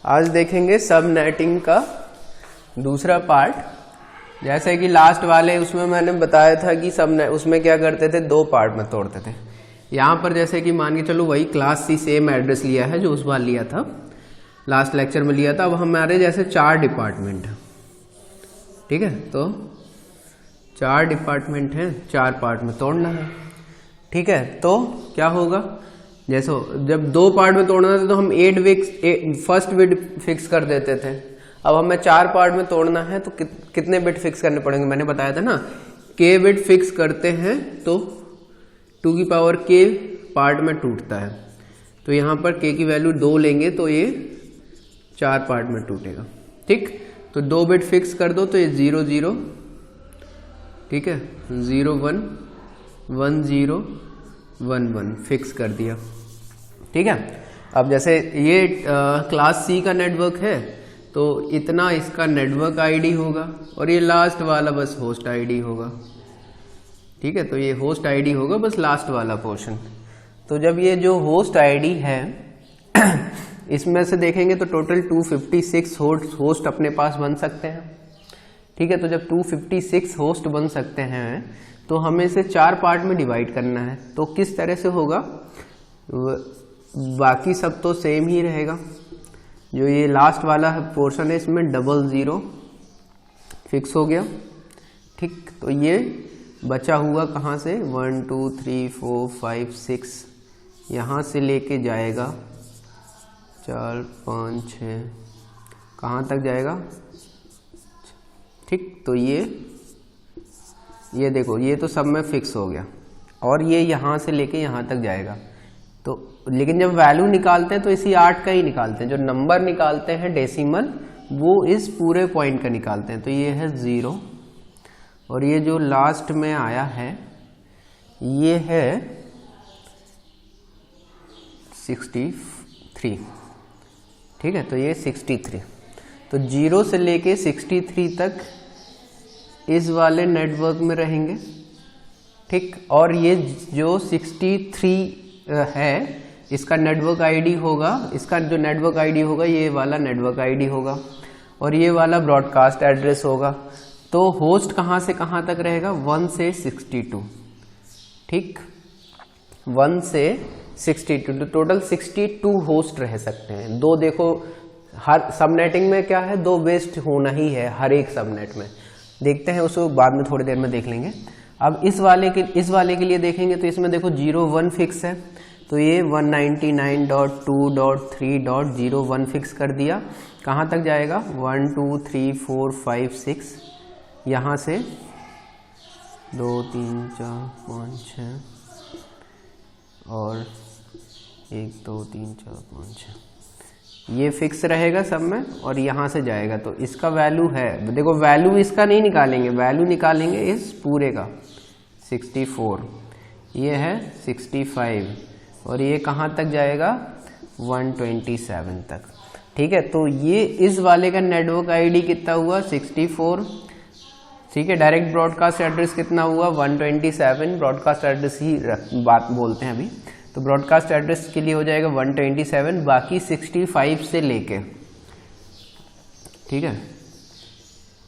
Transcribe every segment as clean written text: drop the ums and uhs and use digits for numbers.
आज देखेंगे सब नेटिंग का दूसरा पार्ट। जैसे कि लास्ट वाले उसमें मैंने बताया था कि उसमें क्या करते थे, दो पार्ट में तोड़ते थे। यहाँ पर जैसे कि मान के चलो वही क्लास सी सेम एड्रेस लिया है जो उस बार लिया था, लास्ट लेक्चर में लिया था। अब हमारे जैसे 4 डिपार्टमेंट है, ठीक है, तो 4 डिपार्टमेंट हैं, 4 पार्ट में तोड़ना है, ठीक है। तो क्या होगा, जैसे जब 2 पार्ट में तोड़ना था तो हम 8 बिट फर्स्ट बिट फिक्स कर देते थे। अब हमें 4 पार्ट में तोड़ना है तो कितने बिट फिक्स करने पड़ेंगे, मैंने बताया था ना, k बिट फिक्स करते हैं तो 2 की पावर k पार्ट में टूटता है। तो यहाँ पर k की वैल्यू 2 लेंगे तो ये 4 पार्ट में टूटेगा, ठीक। तो 2 बिट फिक्स कर दो तो ये 0 0, ठीक है, 0 1 1 0 1 1 फिक्स कर दिया, ठीक है। अब जैसे ये क्लास सी का नेटवर्क है तो इतना इसका नेटवर्क आईडी होगा और ये लास्ट वाला बस होस्ट आईडी होगा, ठीक है। तो ये होस्ट आईडी होगा बस लास्ट वाला पोर्शन। तो जब ये जो होस्ट आईडी है इसमें से देखेंगे तो टोटल 256 होस्ट अपने पास बन सकते हैं, ठीक है। तो जब 256 होस्ट बन सकते हैं तो हमें इसे 4 पार्ट में डिवाइड करना है। तो किस तरह से होगा, बाकी सब तो सेम ही रहेगा। जो ये लास्ट वाला पोर्शन है इसमें 00 फिक्स हो गया, ठीक। तो ये बचा हुआ कहाँ से 1 2 3 4 5 6 यहाँ से लेके जाएगा 4 5 6 कहाँ तक जाएगा, ठीक। तो ये देखो ये तो सब में फिक्स हो गया और ये यहाँ से लेके यहाँ तक जाएगा। तो लेकिन जब वैल्यू निकालते हैं तो इसी 8 का ही निकालते हैं, जो नंबर निकालते हैं डेसिमल वो इस पूरे पॉइंट का निकालते हैं। तो ये है 0 और ये जो लास्ट में आया है ये है 63, ठीक है। तो ये 63, तो 0 से लेके 63 तक इस वाले नेटवर्क में रहेंगे, ठीक। और ये जो 63 है इसका नेटवर्क आईडी होगा, इसका जो नेटवर्क आईडी होगा ये वाला नेटवर्क आईडी होगा और ये वाला ब्रॉडकास्ट एड्रेस होगा। तो होस्ट कहाँ से कहाँ तक रहेगा, 1 से 62, ठीक, 1 से 62। तो टोटल 62 होस्ट रह सकते हैं। 2 देखो हर सबनेटिंग में क्या है, 2 वेस्ट होना ही है हर एक सबनेट में। देखते हैं उसको बाद में, थोड़ी देर में देख लेंगे। अब इस वाले के लिए देखेंगे तो इसमें देखो 0 1 फिक्स है, तो ये 199.2.3.01 फिक्स कर दिया। कहाँ तक जाएगा, 1 2 3 4 5 6 यहाँ से 2 3 4 5 6 और 1 2 3 4 5 6 ये फिक्स रहेगा सब में और यहाँ से जाएगा। तो इसका वैल्यू है, देखो वैल्यू इसका नहीं निकालेंगे, वैल्यू निकालेंगे इस पूरे का 64, ये है 65 और ये कहाँ तक जाएगा 127 तक, ठीक है। तो ये इस वाले का नेटवर्क आईडी कितना हुआ 64, ठीक है। डायरेक्ट ब्रॉडकास्ट एड्रेस कितना हुआ 127, ब्रॉडकास्ट एड्रेस ही बात बोलते हैं अभी। तो ब्रॉडकास्ट एड्रेस के लिए हो जाएगा 127, बाकी 65 से लेके, ठीक है,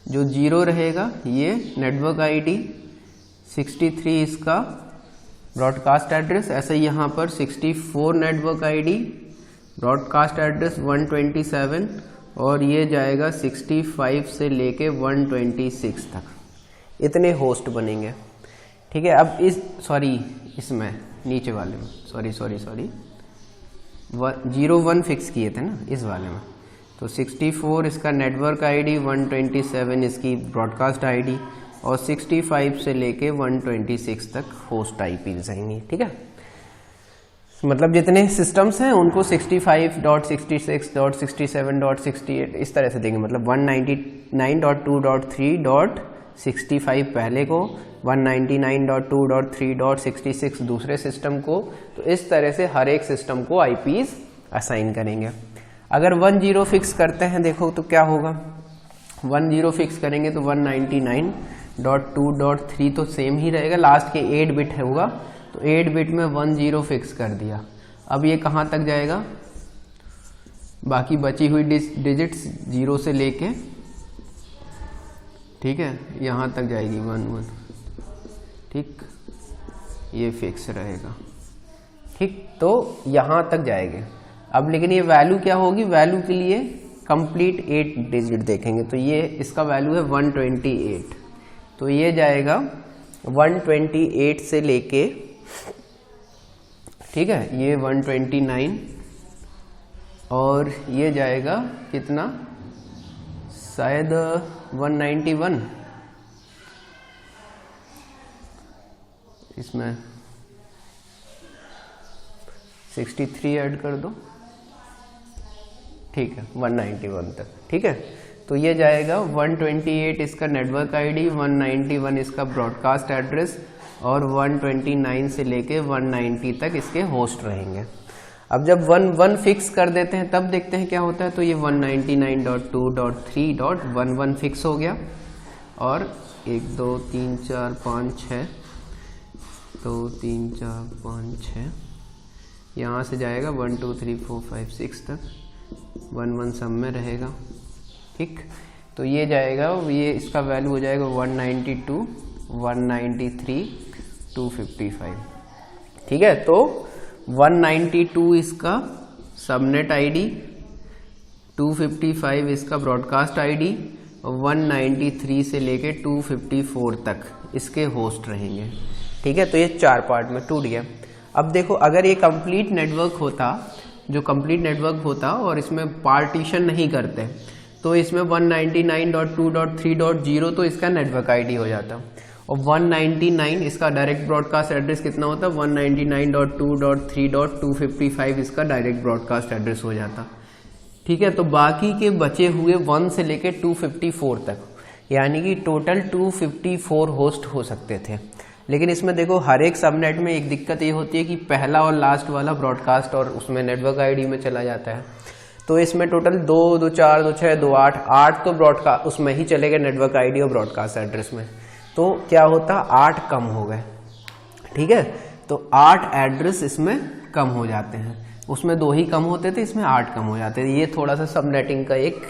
जो 0 रहेगा ये नेटवर्क आईडी, 63 इसका ब्रॉडकास्ट एड्रेस, ऐसे ही यहाँ पर 64 नेटवर्क आईडी, ब्रॉडकास्ट एड्रेस 127 और ये जाएगा 65 से लेके 126 तक, इतने होस्ट बनेंगे, ठीक है। अब इसमें नीचे वाले में सॉरी 0 1 फिक्स किए थे ना इस वाले में। तो 64 इसका नेटवर्क आईडी, 127 इसकी ब्रॉडकास्ट आईडी और 65 से लेके 126 तक होस्ट आईपी रहेंगी, ठीक है। मतलब जितने सिस्टम्स हैं उनको 65.66.67.68 इस तरह से देंगे, मतलब 199.2.3.65 पहले को, 199.2.3.66 दूसरे सिस्टम को। तो इस तरह से हर एक सिस्टम को आईपीज असाइन करेंगे। अगर 10 फिक्स करते हैं देखो तो क्या होगा, 10 फिक्स करेंगे तो 199.2.3 तो सेम ही रहेगा, लास्ट के 8 बिट होगा तो 8 बिट में 10 फिक्स कर दिया। अब ये कहाँ तक जाएगा, बाकी बची हुई डिजिट्स 0 से लेके, ठीक है, यहाँ तक जाएगी 1 1, ठीक, ये फिक्स रहेगा, ठीक, तो यहाँ तक जाएंगे। अब लेकिन ये वैल्यू क्या होगी, वैल्यू के लिए कंप्लीट 8 डिजिट देखेंगे, तो ये इसका वैल्यू है 128, तो ये जाएगा 128 से लेके, ठीक है, ये 129 और ये जाएगा कितना, शायद 191, इसमें 63 ऐड कर दो, ठीक है, 191 तक, ठीक है। तो ये जाएगा 128 इसका नेटवर्क आईडी, 191 इसका ब्रॉडकास्ट एड्रेस और 129 से लेके 190 तक इसके होस्ट रहेंगे। अब जब 1 फिक्स कर देते हैं तब देखते हैं क्या होता है। तो ये 199.2.3.11 फिक्स हो गया और 1 2 3 4 5 6 2 3 4 5 6 यहाँ से जाएगा 1 2 3 4 5 6 तक 1 1 सब में रहेगा, ठीक। तो ये जाएगा, ये इसका वैल्यू हो जाएगा 192 193 255, ठीक है। तो 192 इसका सबनेट आईडी, 255 इसका ब्रॉडकास्ट आईडी और 193 से लेके 254 तक इसके होस्ट रहेंगे, ठीक है। तो ये 4 पार्ट में टूट गया। अब देखो अगर ये कंप्लीट नेटवर्क होता, जो कंप्लीट नेटवर्क होता और इसमें पार्टीशन नहीं करते तो इसमें 199.2.3.0 तो इसका नेटवर्क आईडी हो जाता और 199 इसका डायरेक्ट ब्रॉडकास्ट एड्रेस कितना होता, 199.2.3.255 इसका डायरेक्ट ब्रॉडकास्ट एड्रेस हो जाता, ठीक है। तो बाकी के बचे हुए 1 से लेके 254 तक, यानी कि टोटल 254 होस्ट हो सकते थे। लेकिन इसमें देखो हर एक सबनेट में एक दिक्कत ये होती है कि पहला और लास्ट वाला ब्रॉडकास्ट और उसमें नेटवर्क आईडी में चला जाता है। तो इसमें टोटल 2 2 4 2 6 2 8 तो ब्रॉडकास्ट उसमें ही चले गए नेटवर्क आईडी और ब्रॉडकास्ट एड्रेस में। तो क्या होता, 8 कम हो गए, ठीक है। तो 8 एड्रेस इसमें कम हो जाते हैं, उसमें 2 ही कम होते थे, इसमें 8 कम हो जाते थे। ये थोड़ा सा सबनेटिंग का एक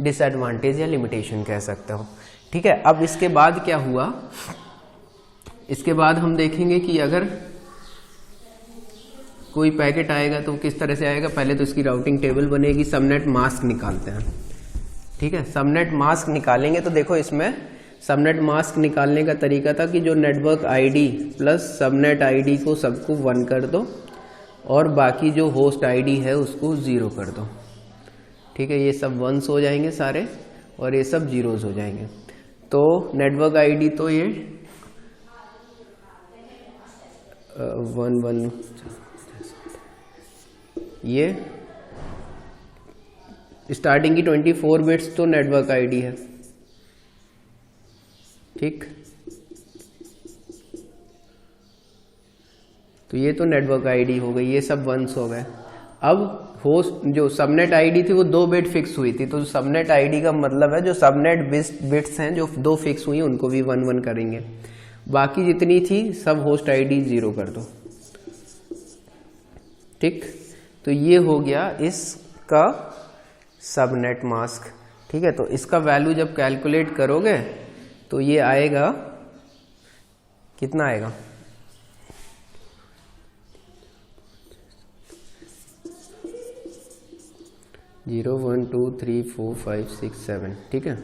डिसएडवांटेज या लिमिटेशन कह सकते हो, ठीक है। अब इसके बाद क्या हुआ, इसके बाद हम देखेंगे कि अगर कोई पैकेट आएगा तो किस तरह से आएगा। पहले तो इसकी राउटिंग टेबल बनेगी, सबनेट मास्क निकालते हैं, ठीक है। सबनेट मास्क निकालेंगे तो देखो इसमें सबनेट मास्क निकालने का तरीका था कि जो network ID plus subnet ID को सबको 1 कर दो और बाकी जो होस्ट आईडी है उसको 0 कर दो, ठीक है। ये सब 1s हो जाएंगे सारे और ये सब 0s हो जाएंगे। तो नेटवर्क आईडी तो ये 1 1 ये स्टार्टिंग की 24 बिट्स तो नेटवर्क आईडी है, ठीक। तो ये तो नेटवर्क आईडी हो गई, ये सब 1s हो गए। अब होस्ट जो सबनेट आईडी थी वो 2 बिट फिक्स हुई थी, तो सबनेट आईडी का मतलब है जो सबनेट बिट्स हैं जो 2 फिक्स हुई उनको भी 1 1 करेंगे, बाकी जितनी थी सब होस्ट आईडी 0 कर दो, ठीक। तो ये हो गया इसका सबनेट मास्क, ठीक है। तो इसका वैल्यू जब कैलकुलेट करोगे तो ये आएगा, कितना आएगा, जीरो 1 2 3 4 5 6 7, ठीक है।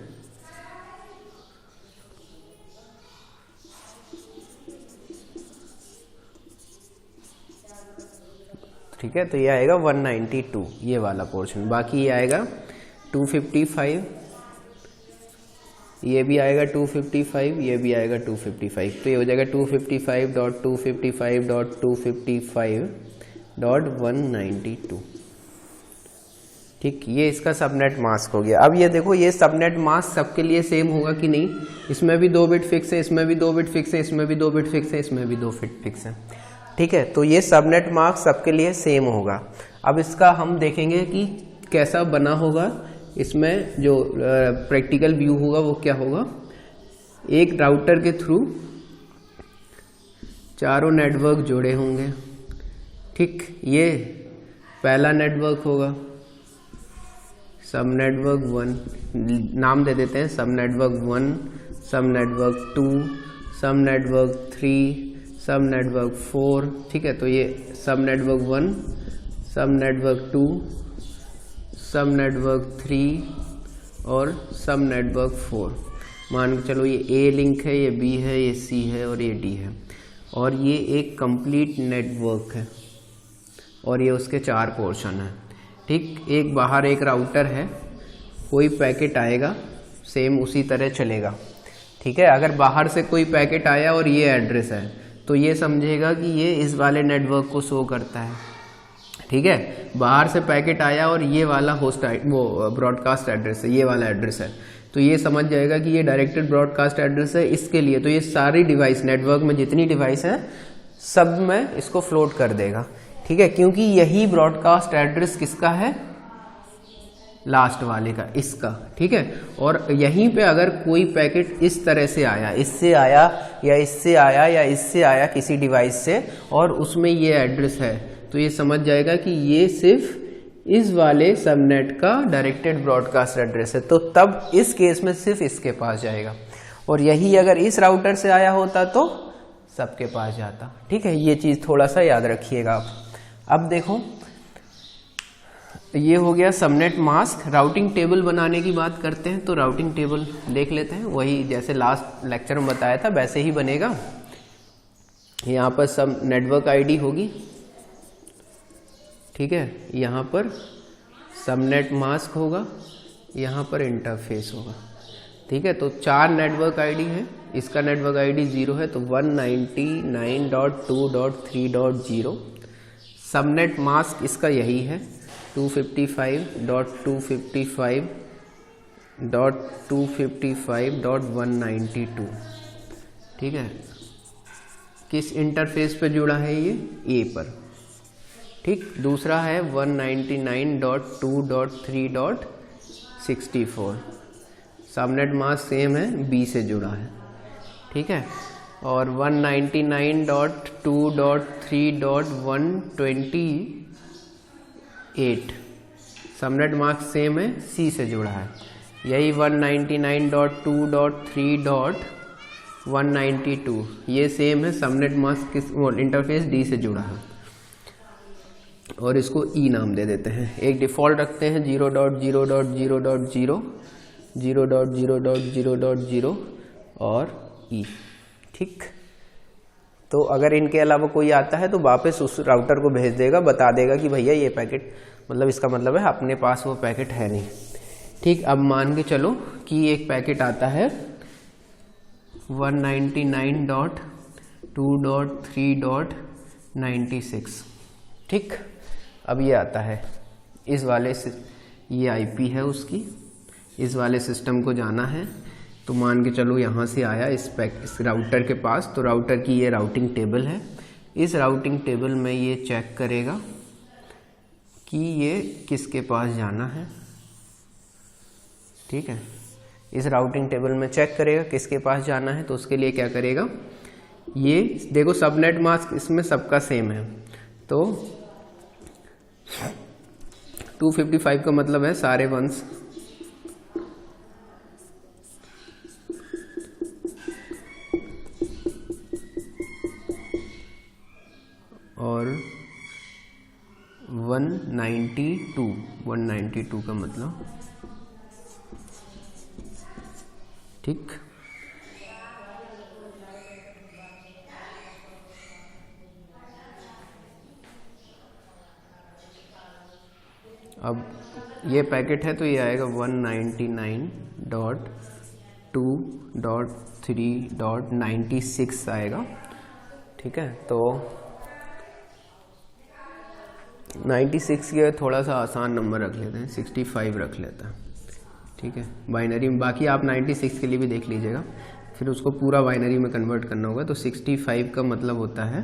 ठीक है, तो ये आएगा 192 ये वाला पोर्शन, बाकी ये आएगा 255, ये भी आएगा 255, ये भी आएगा 255, तो ये हो जाएगा 255.255.255.192, ठीक। ये इसका सबनेट मास्क हो गया। अब ये देखो ये सबनेट मास्क सबके लिए सेम होगा कि नहीं, इसमें भी 2 बिट फिक्स है, इसमें भी 2 बिट फिक्स है, इसमें भी 2 बिट फिक्स है, इसमें भी 2 बिट फिक्स है, ठीक है। तो ये सबनेट मास्क सबके लिए सेम होगा। अब इसका हम देखेंगे कि कैसा बना होगा, इसमें जो प्रैक्टिकल व्यू होगा वो क्या होगा। एक राउटर के थ्रू चारों नेटवर्क जुड़े होंगे, ठीक। ये पहला नेटवर्क होगा, सब नेटवर्क 1 नाम दे देते हैं, सब नेटवर्क 1, सब नेटवर्क 2, सब नेटवर्क 3, सब नेटवर्क 4। ठीक है, तो ये सब नेटवर्क 1, सब नेटवर्क 2, सब नेटवर्क 3 और सब नेटवर्क 4। मान के चलो ये ए लिंक है, ये बी है, ये सी है और ये डी है, और ये एक कंप्लीट नेटवर्क है और ये उसके 4 पोर्शन है। ठीक, एक बाहर एक राउटर है, कोई पैकेट आएगा सेम उसी तरह चलेगा। ठीक है, अगर बाहर से कोई पैकेट आया और ये एड्रेस है तो ये समझेगा कि ये इस वाले नेटवर्क को शो करता है। ठीक है, बाहर से पैकेट आया और ये वाला होस्ट वो ब्रॉडकास्ट एड्रेस है, ये वाला एड्रेस है, तो ये समझ जाएगा कि ये डायरेक्टेड ब्रॉडकास्ट एड्रेस है इसके लिए। तो ये सारी डिवाइस नेटवर्क में जितनी डिवाइस है सब में इसको फ्लोट कर देगा। ठीक है, क्योंकि यही ब्रॉडकास्ट एड्रेस किसका है, लास्ट वाले का, इसका। ठीक है, और यहीं पे अगर कोई पैकेट इस तरह से आया, इससे आया या इससे आया या इससे आया किसी डिवाइस से, और उसमें ये एड्रेस है, तो ये समझ जाएगा कि ये सिर्फ इस वाले सबनेट का डायरेक्टेड ब्रॉडकास्ट एड्रेस है, तो तब इस केस में सिर्फ इसके पास जाएगा। और यही अगर इस राउटर से आया होता तो सबके पास जाता। ठीक है, ये चीज थोड़ा सा याद रखिएगा आप। अब देखो, ये हो गया सबनेट मास्क। राउटिंग टेबल बनाने की बात करते हैं, तो राउटिंग टेबल देख लेते हैं। वही जैसे लास्ट लेक्चर में बताया था वैसे ही बनेगा। यहाँ पर सब नेटवर्क आईडी होगी। ठीक है, यहाँ पर सबनेट मास्क होगा, यहाँ पर इंटरफेस होगा। ठीक है, तो 4 नेटवर्क आईडी है, इसका नेटवर्क आईडी 0 है, तो 199.2.3.0। सबनेट मास्क इसका यही है 255.255.255.192। ठीक है, किस इंटरफेस पे जुड़ा है ये, ए पर। ठीक, दूसरा है 199.2.3.64। सबनेट मास्क सेम है, बी से जुड़ा है। ठीक है, और 199.2.3.128 सबनेट मास्क सेम है, सी से जुड़ा है। यही 199.2.3.192 ये सेम है, सबनेट मास्क किस इंटरफेस डी से जुड़ा है, और इसको ई नाम दे देते हैं। एक डिफॉल्ट रखते हैं 0.0.0.0, 0.0.0.0 और ई। ठीक, तो अगर इनके अलावा कोई आता है तो वापस उस राउटर को भेज देगा, बता देगा कि भैया ये पैकेट, मतलब इसका मतलब है अपने पास वो पैकेट है नहीं। ठीक, अब मान के चलो कि एक पैकेट आता है 199.2.3.96। ठीक, अब ये आता है इस वाले से, ये आईपी है उसकी, इस वाले सिस्टम को जाना है। तो मान के चलो यहाँ से आया इस राउटर के पास, तो राउटर की ये राउटिंग टेबल है। इस राउटिंग टेबल में ये चेक करेगा कि ये किसके पास जाना है। ठीक है, इस राउटिंग टेबल में चेक करेगा किसके पास जाना है। तो उसके लिए क्या करेगा, ये देखो सबनेट मास्क इसमें सबका सेम है, तो 255 का मतलब है सारे वंस, और 192 का मतलब। ठीक, अब ये पैकेट है तो ये आएगा 199.2.3.96 आएगा। ठीक है, तो 96 के थोड़ा सा आसान नंबर रख लेते हैं, 65 रख लेते हैं। ठीक है, बाइनरी में, बाकी आप 96 के लिए भी देख लीजिएगा, फिर उसको पूरा बाइनरी में कन्वर्ट करना होगा। तो 65 का मतलब होता है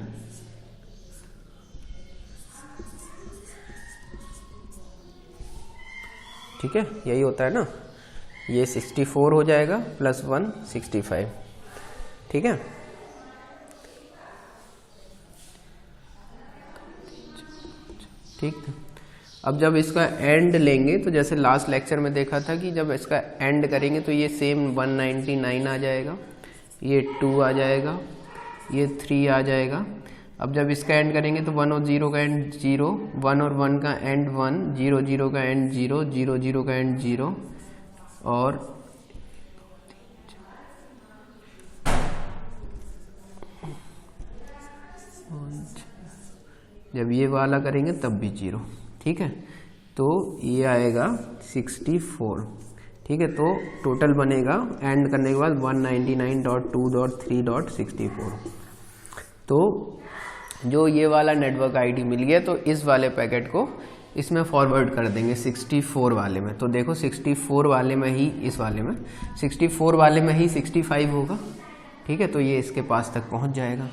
ठीक है, यही होता है ना, ये 64 हो जाएगा प्लस 1 65। ठीक है, ठीक, अब जब इसका एंड लेंगे तो जैसे लास्ट लेक्चर में देखा था कि जब इसका एंड करेंगे तो ये सेम 199 आ जाएगा, ये 2 आ जाएगा, ये 3 आ जाएगा। अब जब इसका एंड करेंगे तो 1 और 0 का एंड 0, 1 और 1 का एंड 1, 0 0 का एंड 0, 0 0 का एंड 0 और जब ये वाला करेंगे तब भी 0। ठीक है, तो ये आएगा 64। ठीक है, तो टोटल बनेगा एंड करने के बाद 199.2.3.64। तो जो ये वाला नेटवर्क आईडी मिल गया तो इस वाले पैकेट को इसमें फॉरवर्ड कर देंगे 64 वाले में। तो देखो 64 वाले में ही, इस वाले में 64 वाले में ही 65 होगा। ठीक है, तो ये इसके पास तक पहुंच जाएगा।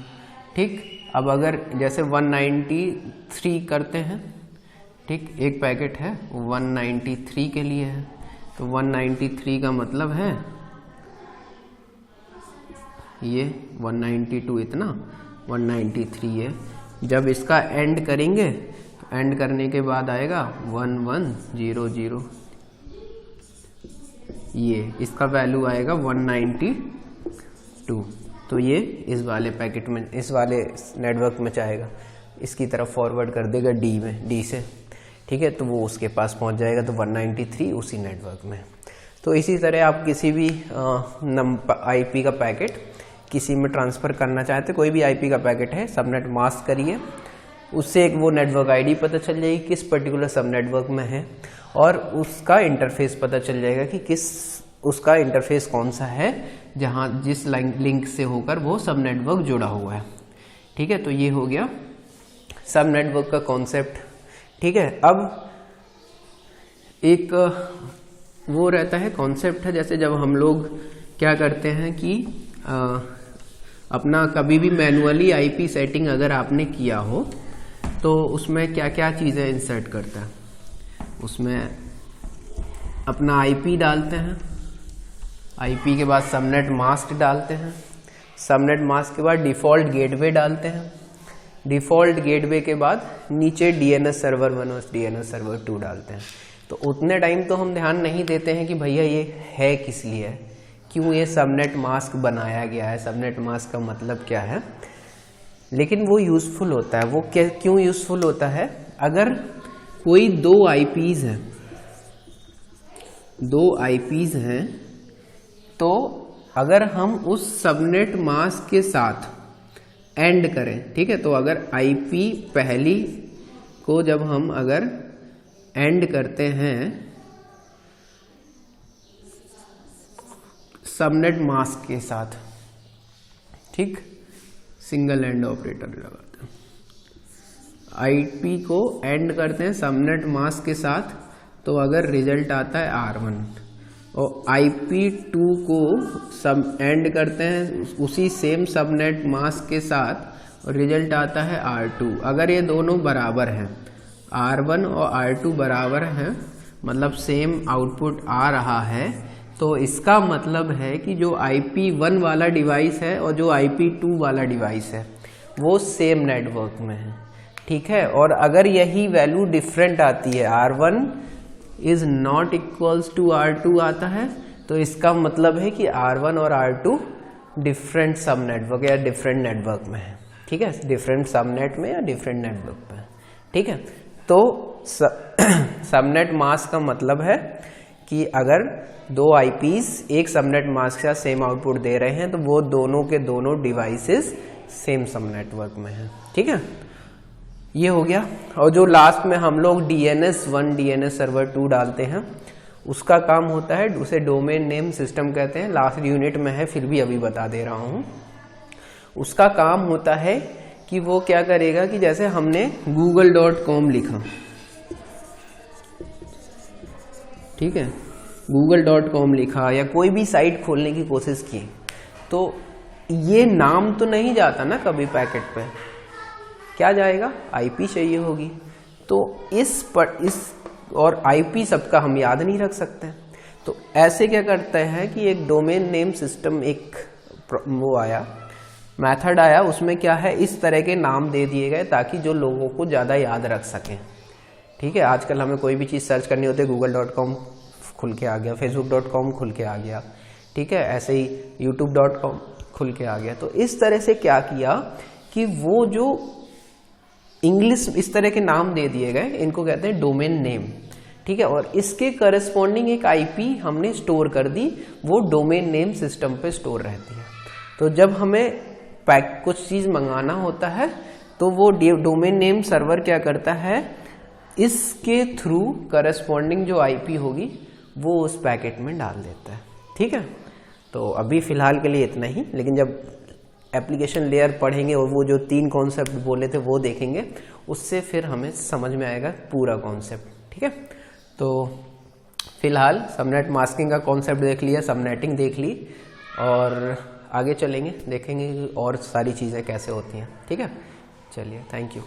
ठीक, अब अगर जैसे 193 करते हैं, ठीक, एक पैकेट है 193 के लिए है, तो 193 का मतलब है ये 192 इतना, 193 है। जब इसका एंड करेंगे तो एंड करने के बाद आएगा 1100, ये इसका वैल्यू आएगा 192। तो ये इस वाले पैकेट में, इस वाले नेटवर्क में चाहेगा, इसकी तरफ फॉरवर्ड कर देगा डी में, डी से। ठीक है, तो वो उसके पास पहुंच जाएगा, तो 193 उसी नेटवर्क में। तो इसी तरह आप किसी भी आईपी का पैकेट किसी में ट्रांसफ़र करना चाहते, कोई भी आईपी का पैकेट है, सबनेट मास्क करिए, उससे एक वो नेटवर्क आईडी पता चल जाएगी किस पर्टिकुलर सब नेटवर्क में है, और उसका इंटरफेस पता चल जाएगा कि किस उसका इंटरफेस कौन सा है, जहाँ जिस लिंक से होकर वो सब नेटवर्क जुड़ा हुआ है। ठीक है, तो ये हो गया सब नेटवर्क का कॉन्सेप्ट। ठीक है, अब एक वो रहता है कॉन्सेप्ट है, जैसे जब हम लोग क्या करते हैं कि अपना कभी भी मैनुअली आईपी सेटिंग अगर आपने किया हो तो उसमें क्या क्या चीज़ें इंसर्ट करता है, उसमें अपना आईपी डालते हैं, आईपी के बाद सबनेट मास्क डालते हैं, सबनेट मास्क के बाद डिफ़ॉल्ट गेटवे डालते हैं, डिफ़ॉल्ट गेटवे के बाद नीचे डीएनएस सर्वर 1 और डीएनएस सर्वर 2 डालते हैं। तो उतने टाइम तो हम ध्यान नहीं देते हैं कि भैया ये है किस लिए, क्यों ये सबनेट मास्क बनाया गया है, सबनेट मास्क का मतलब क्या है, लेकिन वो यूज़फुल होता है। वो क्यों यूज़फुल होता है, अगर कोई दो आईपीज़ हैं तो अगर हम उस सबनेट मास्क के साथ एंड करें, ठीक है, तो अगर आईपी पहली को जब हम अगर एंड करते हैं सबनेट मास्क के साथ, ठीक, सिंगल एंड ऑपरेटर लगाते हैं, आईपी को एंड करते हैं सबनेट मास्क के साथ, तो अगर रिजल्ट आता है R1, और IP2 को सब एंड करते हैं उसी सेम सबनेट मास्क के साथ और रिजल्ट आता है R2। अगर ये दोनों बराबर हैं, R1 और R2 बराबर हैं, मतलब सेम आउटपुट आ रहा है, तो इसका मतलब है कि जो IP1 वाला डिवाइस है और जो IP2 वाला डिवाइस है वो सेम नेटवर्क में है। ठीक है, और अगर यही वैल्यू डिफरेंट आती है, R1 is not equals to R2 आता है, तो इसका मतलब है कि R1 और R2 डिफरेंट सब नेटवर्क या डिफरेंट नेटवर्क में है। ठीक है, डिफरेंट सबनेट में या डिफरेंट नेटवर्क में। ठीक है, तो सबनेट मास्क का मतलब है कि अगर दो आईपीज एक सबनेट मास्क के साथ सेम आउटपुट दे रहे हैं तो वो दोनों के दोनों डिवाइसेस सेम सब नेटवर्क में हैं। ठीक है, ये हो गया। और जो लास्ट में हम लोग DNS1 DNS सर्वर 2 डालते हैं, उसका काम होता है, उसे डोमेन नेम सिस्टम कहते हैं, लास्ट यूनिट में है फिर भी अभी बता दे रहा हूँ। उसका काम होता है कि वो क्या करेगा कि जैसे हमने google.com लिखा, ठीक है, google.com लिखा या कोई भी साइट खोलने की कोशिश की, तो ये नाम तो नहीं जाता ना कभी पैकेट पे, क्या जाएगा, आईपी चाहिए होगी। तो इस और आईपी सबका हम याद नहीं रख सकते, तो ऐसे क्या करता है कि एक डोमेन नेम सिस्टम, एक वो आया, मेथड आया, उसमें क्या है, इस तरह के नाम दे दिए गए ताकि जो लोगों को ज़्यादा याद रख सकें। ठीक है, आजकल हमें कोई भी चीज़ सर्च करनी होती है google.com खुल के आ गया, facebook.com खुल के आ गया, ठीक है, ऐसे ही youtube.com खुल के आ गया। तो इस तरह से क्या किया कि वो जो इंग्लिश इस तरह के नाम दे दिए गए, इनको कहते हैं डोमेन नेम, ठीक है, और इसके करस्पॉन्डिंग एक आईपी हमने स्टोर कर दी, वो डोमेन नेम सिस्टम पे स्टोर रहती है। तो जब हमें कुछ चीज़ मंगाना होता है तो वो डोमेन नेम सर्वर क्या करता है, इसके थ्रू करस्पॉन्डिंग जो आईपी होगी वो उस पैकेट में डाल देता है, ठीक है। तो अभी फिलहाल के लिए इतना ही, लेकिन जब एप्लीकेशन लेयर पढ़ेंगे और वो जो 3 कॉन्सेप्ट बोले थे वो देखेंगे, उससे फिर हमें समझ में आएगा पूरा कॉन्सेप्ट, ठीक है। तो फिलहाल सबनेट मास्किंग का कॉन्सेप्ट देख लिया, सबनेटिंग देख ली, और आगे चलेंगे देखेंगे और सारी चीज़ें कैसे होती हैं, ठीक है। चलिए, थैंक यू।